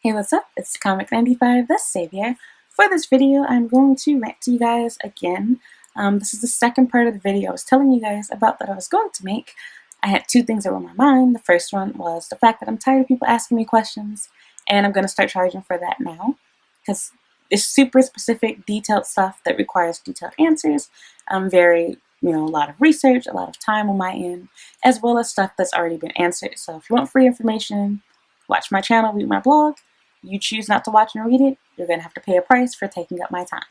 Hey, what's up? It's Comic95, the Savior. For this video, I'm going to rant to you guys again. This is the second part of the video I was telling you guys about that I was going to make. I had two things that were on my mind. The first one was the fact that I'm tired of people asking me questions, and I'm going to start charging for that now, because it's super specific, detailed stuff that requires detailed answers. A lot of research, a lot of time on my end, as well as stuff that's already been answered. So if you want free information, watch my channel, read my blog. You choose not to watch and read it, you're going to have to pay a price for taking up my time.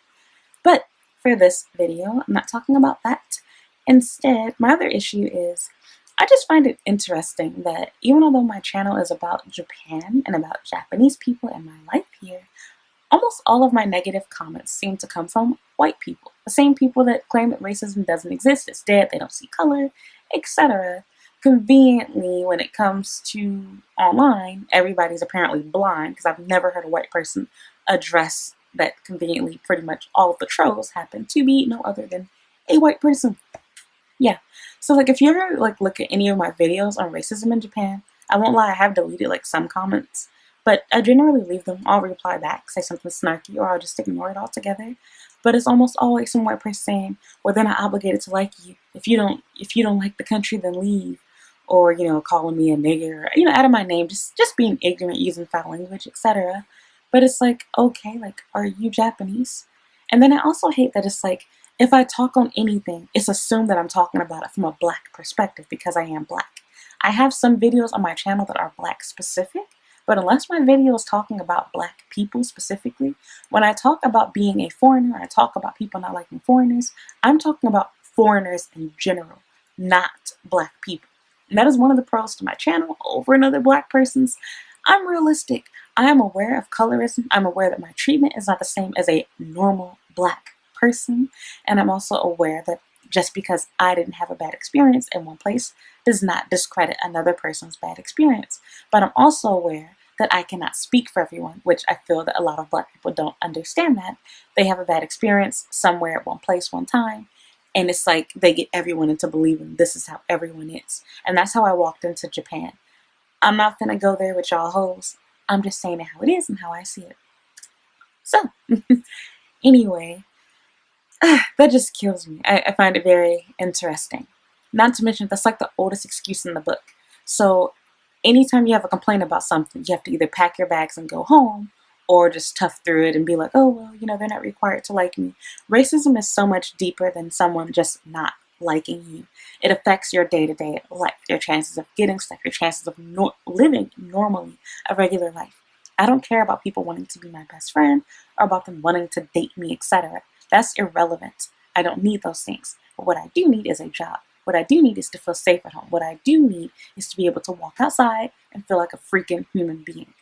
But for this video, I'm not talking about that. Instead, my other issue is I just find it interesting that even although my channel is about Japan and about Japanese people and my life here, almost all of my negative comments seem to come from white people. The same people that claim that racism doesn't exist, it's dead, they don't see color, etc. Conveniently, when it comes to online, everybody's apparently blind, because I've never heard a white person address that. Conveniently, pretty much all of the trolls happen to be no other than a white person. Yeah. So if you ever look at any of my videos on racism in Japan, I won't lie, I have deleted some comments, but I generally leave them. I'll reply back, say something snarky, or I'll just ignore it altogether. But it's almost always some white person saying, well, they're not obligated to like you. If you don't like the country, then leave. Or, calling me a nigger, out of my name, just being ignorant, using foul language, etc. But it's okay, are you Japanese? And then I also hate that it's if I talk on anything, it's assumed that I'm talking about it from a black perspective because I am black. I have some videos on my channel that are black specific, but unless my video is talking about black people specifically, when I talk about being a foreigner, I talk about people not liking foreigners, I'm talking about foreigners in general, not black people. And that is one of the pros to my channel over another black person's. I'm realistic. I am aware of colorism. I'm aware that my treatment is not the same as a normal black person. And I'm also aware that just because I didn't have a bad experience in one place does not discredit another person's bad experience. But I'm also aware that I cannot speak for everyone, which I feel that a lot of black people don't understand that. They have a bad experience somewhere at one place, one time. And it's they get everyone into believing this is how everyone is. And that's how I walked into Japan. I'm not gonna go there with y'all hoes. I'm just saying it how it is and how I see it. So, anyway, that just kills me. I find it very interesting. Not to mention, that's the oldest excuse in the book. So, anytime you have a complaint about something, you have to either pack your bags and go home, or just tough through it and be oh, well, they're not required to like me. Racism is so much deeper than someone just not liking you. It affects your day-to-day life, your chances of getting stuff, your chances of living normally, a regular life. I don't care about people wanting to be my best friend or about them wanting to date me, etc. That's irrelevant. I don't need those things. But what I do need is a job. What I do need is to feel safe at home. What I do need is to be able to walk outside and feel like a freaking human being.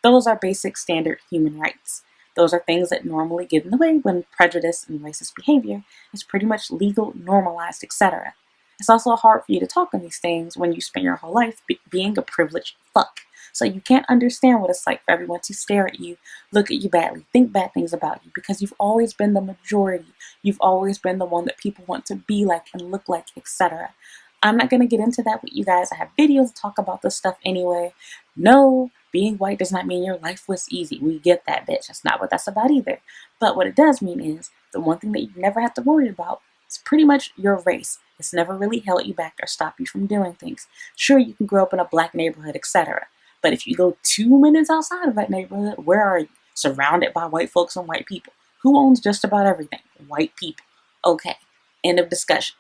Those are basic standard human rights. Those are things that normally get in the way when prejudice and racist behavior is pretty much legal, normalized, etc. It's also hard for you to talk on these things when you spend your whole life being a privileged fuck. So you can't understand what it's like for everyone to stare at you, look at you badly, think bad things about you, because you've always been the majority. You've always been the one that people want to be like and look like, etc. I'm not going to get into that with you guys. I have videos to talk about this stuff anyway. No, being white does not mean your life was easy. We get that, bitch. That's not what that's about either. But what it does mean is the one thing that you never have to worry about is pretty much your race. It's never really held you back or stopped you from doing things. Sure, you can grow up in a black neighborhood, etc. But if you go 2 minutes outside of that neighborhood, where are you? Surrounded by white folks and white people. Who owns just about everything? White people. Okay, end of discussion.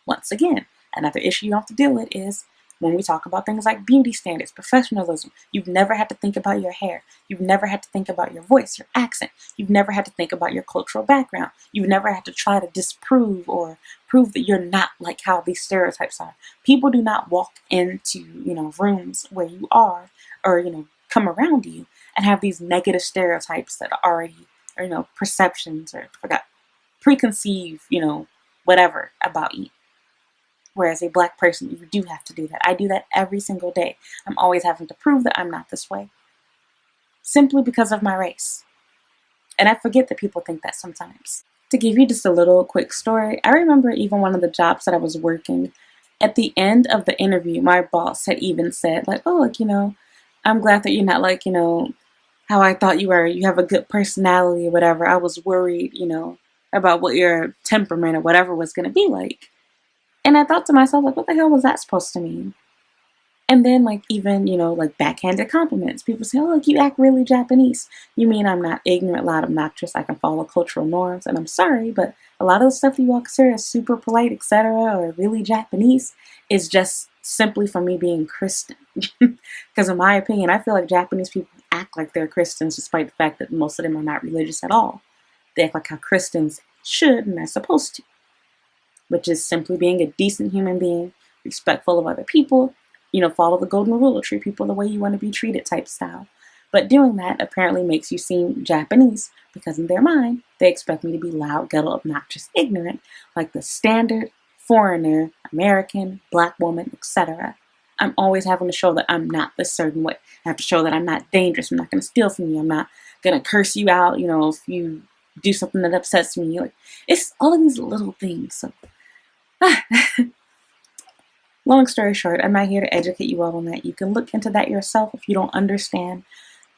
Once again, another issue you have to deal with is when we talk about things like beauty standards, professionalism. You've never had to think about your hair. You've never had to think about your voice, your accent. You've never had to think about your cultural background. You've never had to try to disprove or prove that you're not like how these stereotypes are. People do not walk into, rooms where you are or, come around you and have these negative stereotypes that are already, or, perceptions or preconceived, whatever about you. Whereas a black person, you do have to do that. I do that every single day. I'm always having to prove that I'm not this way. Simply because of my race. And I forget that people think that sometimes. To give you just a little quick story, I remember even one of the jobs that I was working, at the end of the interview, my boss had even said, oh, I'm glad that you're not how I thought you have a good personality or whatever. I was worried, about what your temperament or whatever was going to be like. And I thought to myself, like, what the hell was that supposed to mean? And then, like, even, like backhanded compliments. People say, oh, like, you act really Japanese. You mean I'm not ignorant, loud, obnoxious, I can follow cultural norms? And I'm sorry, but a lot of the stuff you all consider as super polite, etc., or really Japanese is just simply for me being Christian. Because in my opinion, I feel like Japanese people act like they're Christians despite the fact that most of them are not religious at all. They act like how Christians should and are supposed to, which is simply being a decent human being, respectful of other people, follow the golden rule, treat people the way you want to be treated type style. But doing that apparently makes you seem Japanese because in their mind, they expect me to be loud, ghetto, obnoxious, ignorant, like the standard foreigner, American, black woman, etc. I'm always having to show that I'm not this certain way. I have to show that I'm not dangerous. I'm not going to steal from you. I'm not going to curse you out, if you do something that upsets me. Like, it's all of these little things. So, long story short, I'm not here to educate you all on that. You can look into that yourself if you don't understand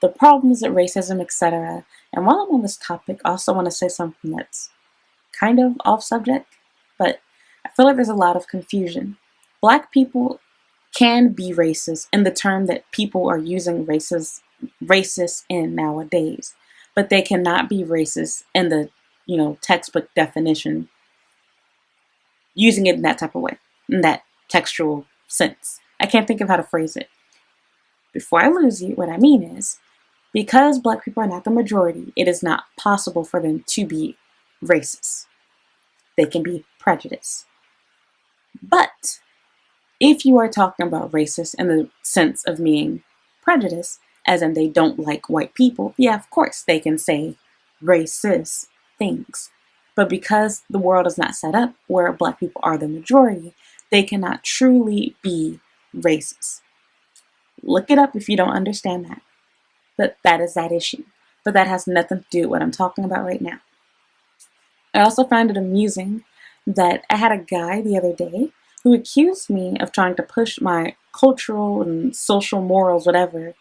the problems of racism, etc. And while I'm on this topic, I also want to say something that's kind of off subject, but I feel like there's a lot of confusion. Black people can be racist in the term that people are using racist in nowadays, but they cannot be racist in the textbook definition, using it in that type of way, in that textual sense. I can't think of how to phrase it. Before I lose you, what I mean is, because black people are not the majority, it is not possible for them to be racist. They can be prejudiced. But if you are talking about racist in the sense of being prejudiced, as in they don't like white people, yeah, of course they can say racist things. But because the world is not set up where black people are the majority, they cannot truly be racist. Look it up if you don't understand that. But that is that issue. But that has nothing to do with what I'm talking about right now. I also find it amusing that I had a guy the other day who accused me of trying to push my cultural and social morals, whatever.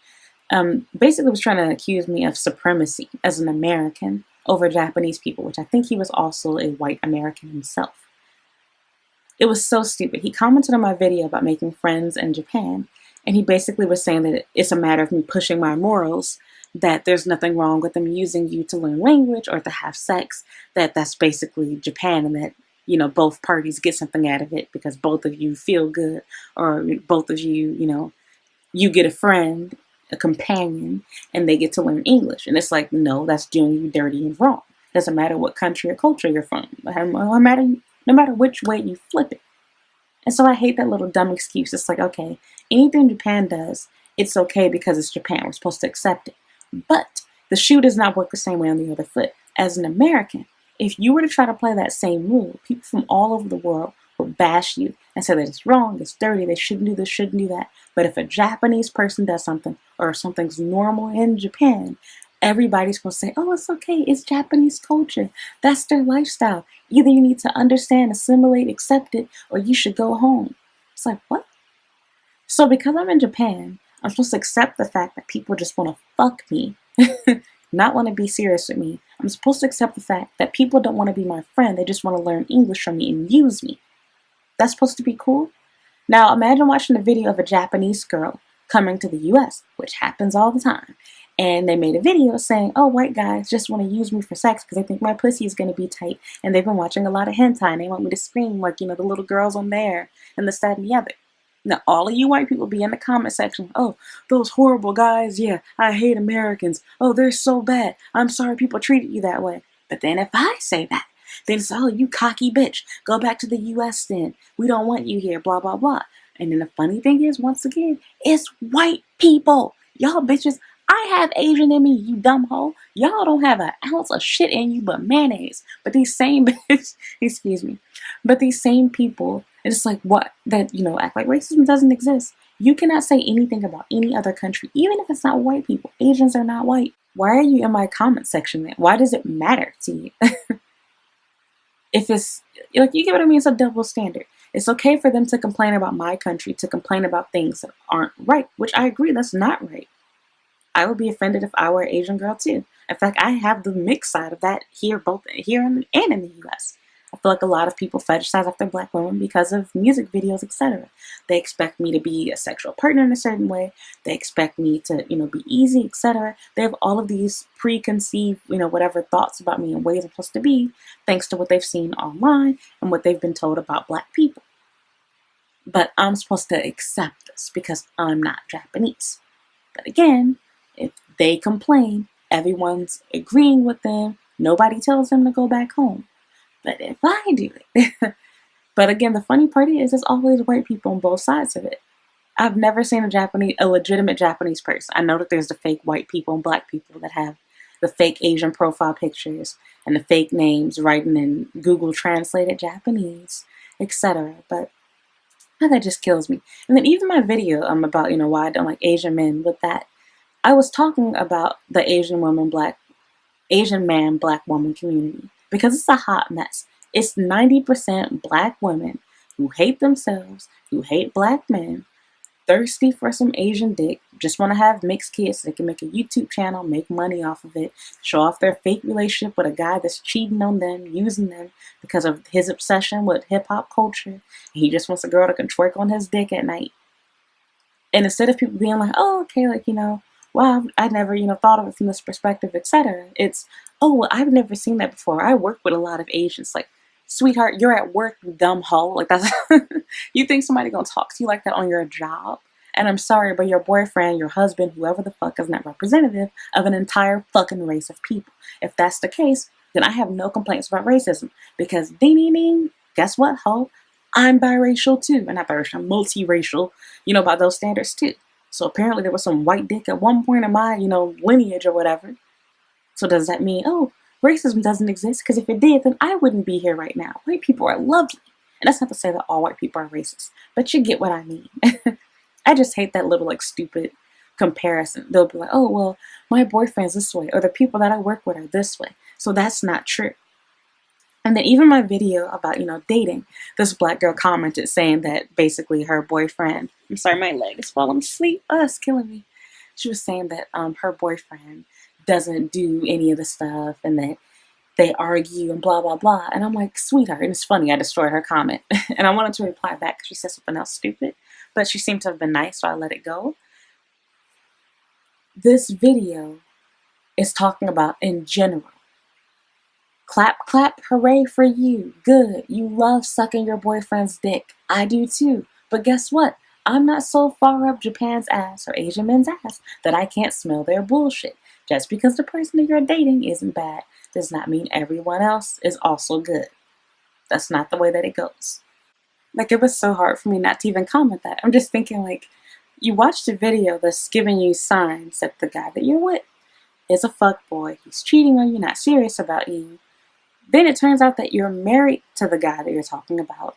Basically was trying to accuse me of supremacy as an American over Japanese people, which I think he was also a white American himself. It was so stupid. He commented on my video about making friends in Japan, and he basically was saying that it's a matter of me pushing my morals, that there's nothing wrong with them using you to learn language or to have sex, that that's basically Japan, and that, both parties get something out of it because both of you feel good, or both of you, you get a friend, a companion, and they get to learn English. And it's like, no, that's doing you dirty and wrong. Doesn't matter what country or culture you're from. No matter which way you flip it. And so I hate that little dumb excuse. It's like, okay, anything Japan does, it's okay because it's Japan. We're supposed to accept it. But the shoe does not work the same way on the other foot. As an American, if you were to try to play that same rule, people from all over the world would bash you and say that it's wrong, it's dirty, they shouldn't do this, shouldn't do that. But if a Japanese person does something, or something's normal in Japan, everybody's supposed to say, oh, it's okay, it's Japanese culture. That's their lifestyle. Either you need to understand, assimilate, accept it, or you should go home. It's like, what? So because I'm in Japan, I'm supposed to accept the fact that people just want to fuck me, not want to be serious with me. I'm supposed to accept the fact that people don't want to be my friend. They just want to learn English from me and use me. That's supposed to be cool? Now imagine watching a video of a Japanese girl coming to the US, which happens all the time. And they made a video saying, oh, white guys just want to use me for sex because they think my pussy is going to be tight. And they've been watching a lot of hentai and they want me to scream like, the little girls on there and this, that, and the other. Now, all of you white people be in the comment section. Oh, those horrible guys. Yeah, I hate Americans. Oh, they're so bad. I'm sorry people treated you that way. But then if I say that, then it's, oh, you cocky bitch. Go back to the US then. We don't want you here, blah, blah, blah. And then the funny thing is, once again, it's white people. Y'all bitches, I have Asian in me, you dumb hoe. Y'all don't have an ounce of shit in you but mayonnaise. But these same bitches, excuse me, but these same people, it's like, what? That, act like racism doesn't exist. You cannot say anything about any other country, even if it's not white people. Asians are not white. Why are you in my comment section then? Why does it matter to you? If it's, you get what I mean? It's a double standard. It's okay for them to complain about my country, to complain about things that aren't right, which I agree, that's not right. I would be offended if I were an Asian girl too. In fact, I have the mixed side of that here, both here and in the U.S. I feel like a lot of people fetishize after black women because of music videos, etc. They expect me to be a sexual partner in a certain way. They expect me to, be easy, etc. They have all of these preconceived, whatever thoughts about me and ways I'm supposed to be, thanks to what they've seen online and what they've been told about black people. But I'm supposed to accept this because I'm not Japanese. But again, if they complain, everyone's agreeing with them. Nobody tells them to go back home. But if I do it, but again, the funny part is there's always white people on both sides of it. I've never seen a legitimate Japanese person. I know that there's the fake white people and black people that have the fake Asian profile pictures and the fake names writing in Google translated Japanese, etc. But that just kills me. And then even my video about, why I don't like Asian men, with that, I was talking about the Asian man, black woman community because it's a hot mess. It's 90% black women who hate themselves, who hate black men, thirsty for some Asian dick, just want to have mixed kids so they can make a YouTube channel, make money off of it, show off their fake relationship with a guy that's cheating on them, using them because of his obsession with hip-hop culture. He just wants a girl that can twerk on his dick at night. And instead of people being like, oh, okay, wow, I never, thought of it from this perspective, etc. It's, oh, well, I've never seen that before. I work with a lot of Asians. Like, sweetheart, you're at work, you dumb hoe. Like, that's, you think somebody gonna talk to you like that on your job? And I'm sorry, but your boyfriend, your husband, whoever the fuck is not representative of an entire fucking race of people. If that's the case, then I have no complaints about racism. Because ding, ding, ding, guess what, ho? I'm biracial too. And not biracial, I'm multiracial, by those standards too. So apparently there was some white dick at one point in my, lineage or whatever. So does that mean, oh, racism doesn't exist? Because if it did, then I wouldn't be here right now. White people are lovely. And that's not to say that all white people are racist. But you get what I mean. I just hate that little, stupid comparison. They'll be like, oh, well, my boyfriend's this way. Or the people that I work with are this way. So that's not true. And then even my video about, dating, this black girl commented saying that basically her boyfriend, I'm sorry, my leg is falling asleep. Oh, it's killing me. She was saying that her boyfriend doesn't do any of the stuff and that they argue and blah, blah, blah. And I'm like, sweetheart. And it's funny, I destroyed her comment. And I wanted to reply back because she said something else stupid. But she seemed to have been nice, so I let it go. This video is talking about in general. Clap, clap, hooray for you. Good. You love sucking your boyfriend's dick. I do too. But guess what? I'm not so far up Japan's ass or Asian men's ass that I can't smell their bullshit. Just because the person that you're dating isn't bad does not mean everyone else is also good. That's not the way that it goes. It was so hard for me not to even comment that. I'm just thinking, you watched a video that's giving you signs that the guy that you're with is a fuckboy. He's cheating on you, not serious about you. Then it turns out that you're married to the guy that you're talking about.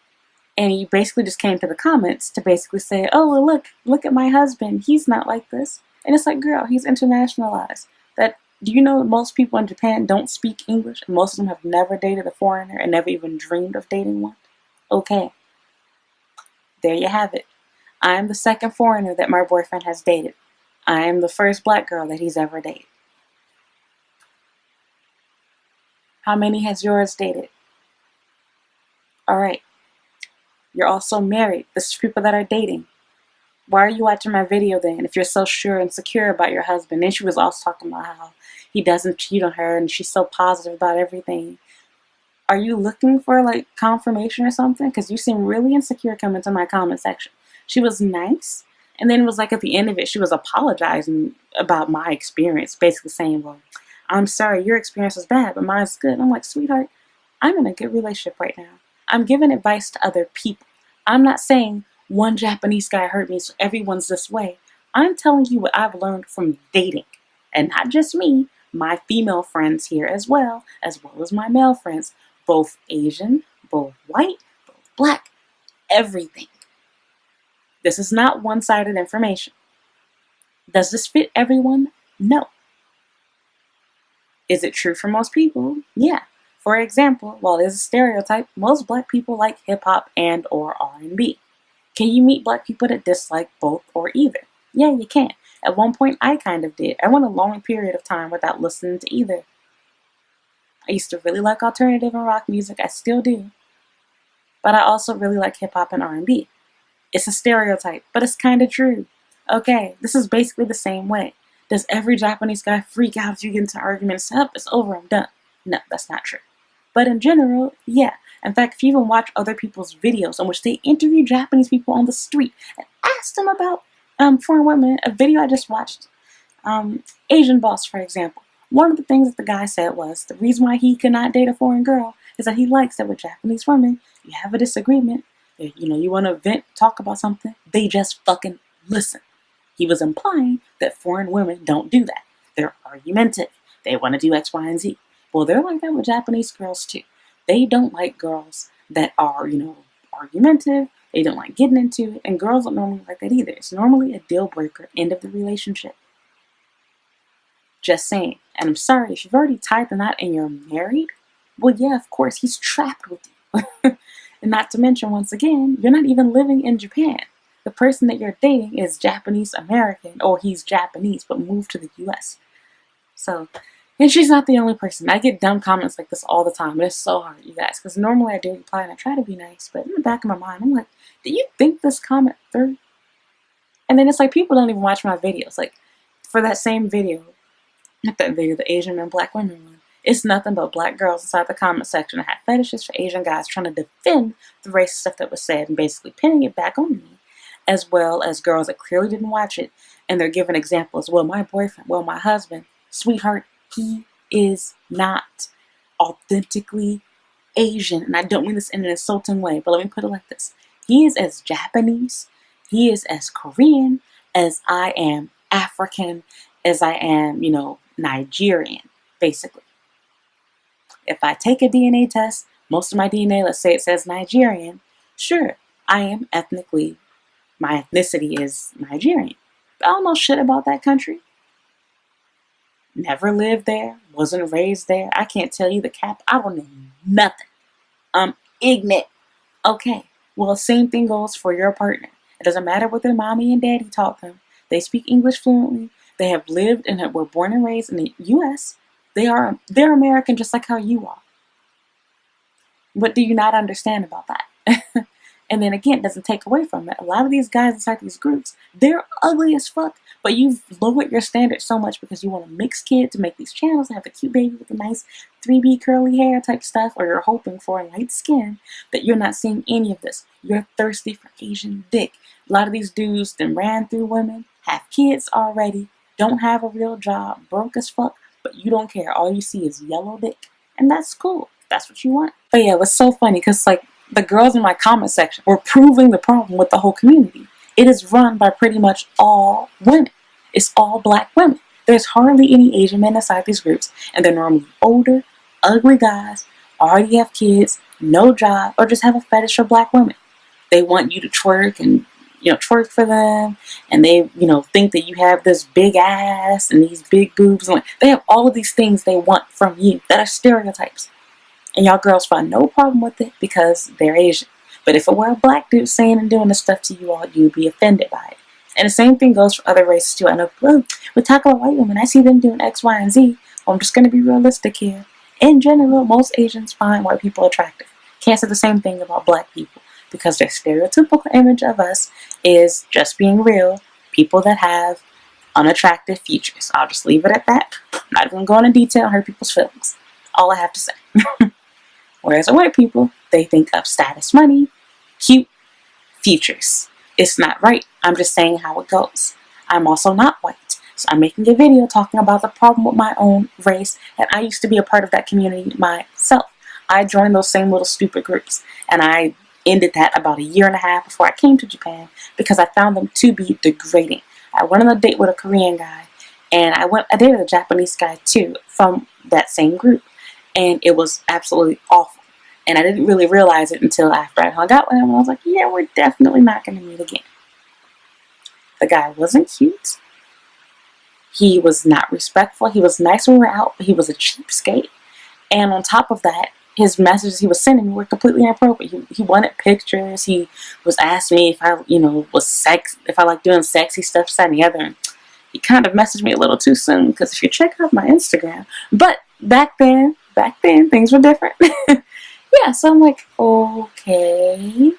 And you basically just came to the comments to basically say, oh, well, look at my husband. He's not like this. And it's like, girl, he's internationalized. Do you know most people in Japan don't speak English? And most of them have never dated a foreigner and never even dreamed of dating one? Okay. There you have it. I am the second foreigner that my boyfriend has dated. I am the first black girl that he's ever dated. How many has yours dated? All right. You're also married. This is people that are dating. Why are you watching my video then if you're so sure and secure about your husband? And she was also talking about how he doesn't cheat on her and she's so positive about everything. Are you looking for confirmation or something? Because you seem really insecure coming to my comment section. She was nice. And then it was at the end of it, she was apologizing about my experience, basically saying, well, I'm sorry, your experience was bad, but mine's good. I'm like, sweetheart, I'm in a good relationship right now. I'm giving advice to other people. I'm not saying one Japanese guy hurt me, so everyone's this way. I'm telling you what I've learned from dating. And not just me, my female friends here as well as my male friends. Both Asian, both white, both black, everything. This is not one-sided information. Does this fit everyone? No. Is it true for most people? Yeah. For example, while there's a stereotype, most black people like hip-hop and/or R&B. Can you meet black people that dislike both or either? Yeah, you can. At one point, I kind of did. I went a long period of time without listening to either. I used to really like alternative and rock music. I still do. But I also really like hip-hop and R&B. It's a stereotype, but it's kind of true. Okay, this is basically the same way. Does every Japanese guy freak out if you get into arguments? Up, it's over, I'm done. No, that's not true. But in general, yeah. In fact, if you even watch other people's videos in which they interview Japanese people on the street and ask them about foreign women, a video I just watched, Asian Boss, for example, one of the things that the guy said was the reason why he cannot date a foreign girl is that he likes that with Japanese women, you have a disagreement, you want to vent, talk about something, they just fucking listen. He was implying that foreign women don't do that. They're argumentative. They want to do X, Y, and Z. Well, they're like that with Japanese girls too. They don't like girls that are, argumentative. They don't like getting into it. And girls don't normally like that either. It's normally a deal breaker, end of the relationship. Just saying. And I'm sorry, if you've already tied the knot and you're married, well, yeah, of course, he's trapped with you. And not to mention, once again, you're not even living in Japan. The person that you're dating is Japanese American, or he's Japanese, but moved to the US. So, and she's not the only person. I get dumb comments like this all the time, and it's so hard, you guys, because normally I do reply and I try to be nice, but in the back of my mind, I'm like, did you think this comment through? And then it's like, people don't even watch my videos. Like, for that same video, not that video, the Asian men, black women one, it's nothing but black girls inside the comment section that have fetishes for Asian guys trying to defend the racist stuff that was said and basically pinning it back on me, as well as girls that clearly didn't watch it, and they're giving examples. Well, my boyfriend, well, my husband, sweetheart, he is not authentically Asian, and I don't mean this in an insulting way, but let me put it like this. He is as Japanese, he is as Korean as I am African, as I am, Nigerian, basically. If I take a DNA test, most of my DNA, let's say it says Nigerian, sure, I am ethnically, my ethnicity is Nigerian. But I don't know shit about that country. Never lived there, wasn't raised there. I can't tell you the cap. I don't know nothing. I'm ignorant. Okay, well, same thing goes for your partner. It doesn't matter what their mommy and daddy taught them. They speak English fluently. They have lived and were born and raised in the U.S. They're American just like how you are. What do you not understand about that? And then again, it doesn't take away from it. A lot of these guys inside these groups, they're ugly as fuck, but you've lowered your standards so much because you want to mix kids to make these channels and have a cute baby with a nice 3B curly hair type stuff, or you're hoping for light skin, that you're not seeing any of this. You're thirsty for Asian dick. A lot of these dudes then ran through women, have kids already, don't have a real job, broke as fuck, but you don't care. All you see is yellow dick. And that's cool. That's what you want. But yeah, it was so funny because the girls in my comment section were proving the problem with the whole community. It is run by pretty much all women. It's all black women. There's hardly any Asian men inside these groups, and they're normally older, ugly guys, already have kids, no job, or just have a fetish for black women. They want you to twerk and twerk for them, and they think that you have this big ass and these big boobs. And they have all of these things they want from you that are stereotypes. And y'all girls find no problem with it because they're Asian. But if it were a black dude saying and doing this stuff to you all, you'd be offended by it. And the same thing goes for other races too. I know, we talk about white women. I see them doing X, Y, and Z. Well, I'm just going to be realistic here. In general, most Asians find white people attractive. Can't say the same thing about black people because their stereotypical image of us is, just being real, people that have unattractive features. I'll just leave it at that. I'm not even going into detail and hurt people's feelings. All I have to say. Whereas the white people, they think of status, money, cute, features. It's not right. I'm just saying how it goes. I'm also not white. So I'm making a video talking about the problem with my own race, and I used to be a part of that community myself. I joined those same little stupid groups, and I ended that about 1.5 years before I came to Japan because I found them to be degrading. I went on a date with a Korean guy, and I dated a Japanese guy too from that same group. And it was absolutely awful. And I didn't really realize it until after I hung out with him. And I was like, yeah, we're definitely not going to meet again. The guy wasn't cute. He was not respectful. He was nice when we were out, but he was a cheapskate. And on top of that, his messages he was sending me were completely inappropriate. He wanted pictures. He was asking me if I, was if I like doing sexy stuff, that and the other. he kind of messaged me a little too soon, because if you check out my Instagram, but back then things were different. Yeah, so I'm like, okay.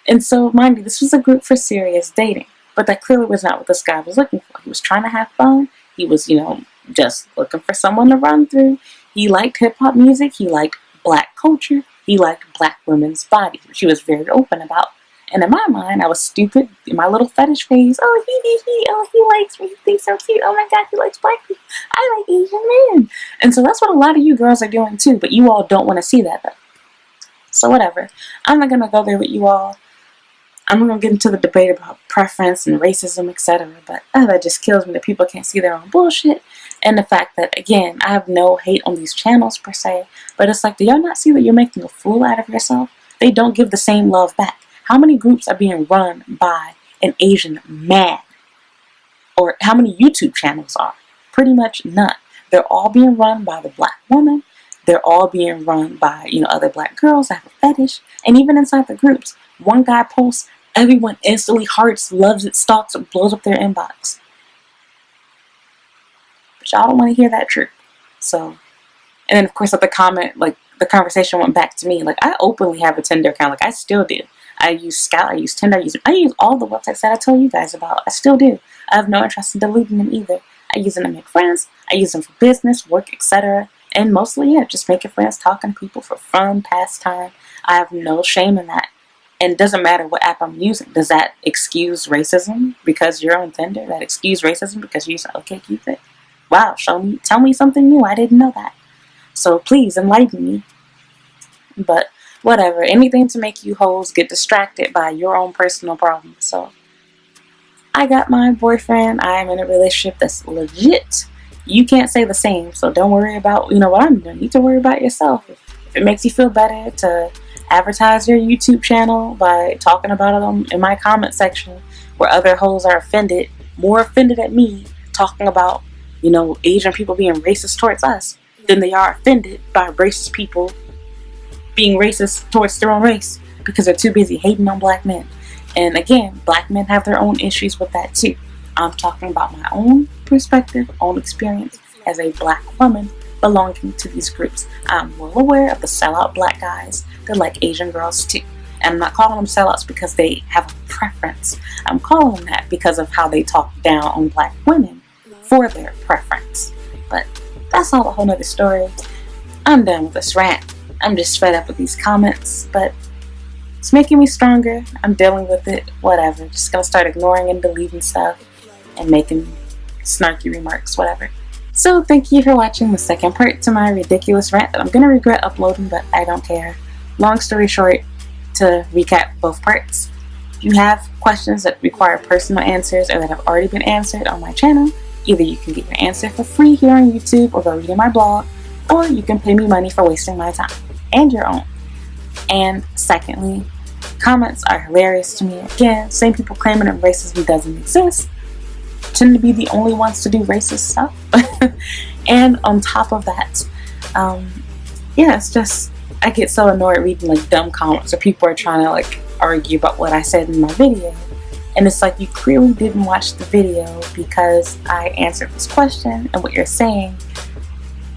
And so, mind you, this was a group for serious dating, but that clearly was not what this guy was looking for. He was trying to have fun. He was, just looking for someone to run through. He liked hip hop music. He liked black culture. He liked black women's bodies, which he was very open about. And in my mind, I was stupid in my little fetish phase. Oh, he likes me. He thinks so cute. Oh my God, he likes black people. I like Asian men. And so that's what a lot of you girls are doing too, but you all don't want to see that though. So whatever. I'm not going to go there with you all. I'm not going to get into the debate about preference and racism, etc. But that just kills me that people can't see their own bullshit. And the fact that, again, I have no hate on these channels per se, but it's like, do y'all not see that you're making a fool out of yourself? They don't give the same love back. How many groups are being run by an Asian man? Or how many YouTube channels are? Pretty much none. They're all being run by the black woman. They're all being run by, other black girls that have a fetish. And even inside the groups, one guy posts, everyone instantly hearts, loves it, stalks it, blows up their inbox. But y'all don't want to hear that truth. So, and then of course at the comment, like the conversation went back to me. Like, I openly have a Tinder account. Like, I still do. I use Scout, I use Tinder, I use all the websites that I told you guys about. I still do. I have no interest in deleting them either. I use them to make friends. I use them for business, work, etc. And mostly, just making friends, talking to people for fun, pastime. I have no shame in that. And it doesn't matter what app I'm using. Does that excuse racism because you're on Tinder? That excuse racism because you're using OkCupid? Wow, tell me something new. I didn't know that. So please enlighten me. But whatever, anything to make you hoes get distracted by your own personal problems. So I got my boyfriend. I am in a relationship that's legit. You can't say the same, so don't worry about what I'm doing. You need to worry about yourself. If it makes you feel better to advertise your YouTube channel by talking about them in my comment section where other hoes are offended, more offended at me talking about Asian people being racist towards us than they are offended by racist people being racist towards their own race because they're too busy hating on black men. And again, black men have their own issues with that too. I'm talking about my own perspective, own experience as a black woman belonging to these groups. I'm well aware of the sellout black guys that like Asian girls too. And I'm not calling them sellouts because they have a preference. I'm calling them that because of how they talk down on black women for their preference. But that's all a whole nother story. I'm done with this rant. I'm just fed up with these comments, but it's making me stronger. I'm dealing with it, whatever. Just gonna start ignoring and deleting stuff and making snarky remarks, whatever. So thank you for watching the second part to my ridiculous rant that I'm gonna regret uploading, but I don't care. Long story short, to recap both parts, if you have questions that require personal answers or that have already been answered on my channel, either you can get your answer for free here on YouTube or go read in my blog, or you can pay me money for wasting my time and your own. And secondly, comments are hilarious to me. Again, same people claiming that racism doesn't exist tend to be the only ones to do racist stuff. And on top of that, it's just, I get so annoyed reading like dumb comments where people are trying to like argue about what I said in my video. And it's like, you clearly didn't watch the video because I answered this question and what you're saying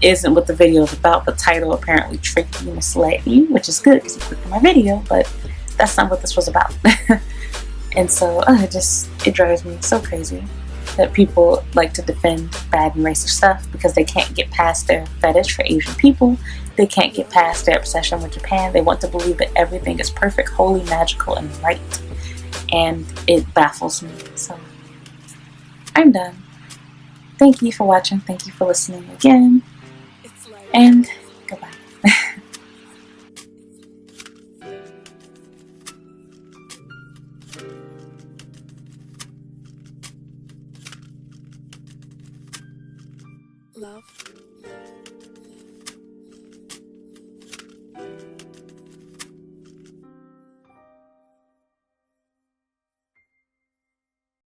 isn't what the video is about. The title apparently tricked you, misled you, which is good because you clicked on my video, but that's not what this was about. And so it drives me so crazy that people like to defend bad and racist stuff because they can't get past their fetish for Asian people. They can't get past their obsession with Japan. They want to believe that everything is perfect, holy, magical, and right. And it baffles me. So I'm done. Thank you for watching. Thank you for listening again. And goodbye. Love.